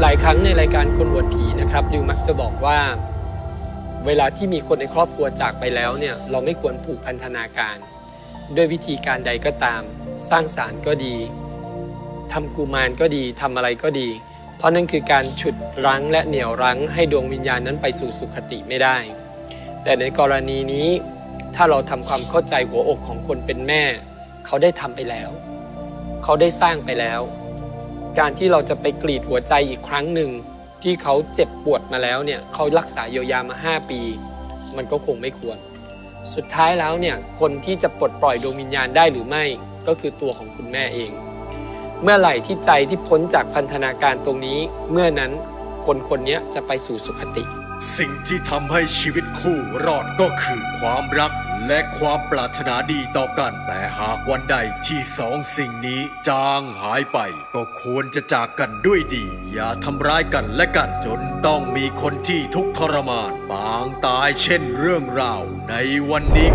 หลายครั้งในรายการคนอวดผีนะครับดิวมักจะบอกว่าเวลาที่มีคนในครอบครัวจากไปแล้วเนี่ยเราไม่ควรผูกพันธนาการด้วยวิธีการใดก็ตามสร้างศาลก็ดีทำกุมารก็ดีทำอะไรก็ดีเพราะนั่นคือการฉุดรั้งและเหนี่ยวรั้งให้ดวงวิญญาณนั้นไปสู่สุคติไม่ได้แต่ในกรณีนี้ถ้าเราทำความเข้าใจหัวอกของคนเป็นแม่เขาได้ทำไปแล้วเขาได้สร้างไปแล้วการที่เราจะไปกรีดหัวใจอีกครั้งหนึ่งที่เขาเจ็บปวดมาแล้วเนี่ยเขารักษาเยียวยามา5 ปีมันก็คงไม่ควรสุดท้ายแล้วเนี่ยคนที่จะปลดปล่อยดวงวิญญาณได้หรือไม่ก็คือตัวของคุณแม่เองเมื่อไหร่ที่ใจที่พ้นจากพันธนาการตรงนี้เมื่อนั้นคนนี้จะไปสู่สุคติสิ่งที่ทำให้ชีวิตคู่รอดก็คือความรักและความปรารถนาดีต่อกันแต่หากวันใดที่สิ่งนี้จางหายไปก็ควรจะจากกันด้วยดีอย่าทำร้ายกันและกันจนต้องมีคนที่ทุกข์ทรมานปางตายเช่นเรื่องราวในวันนี้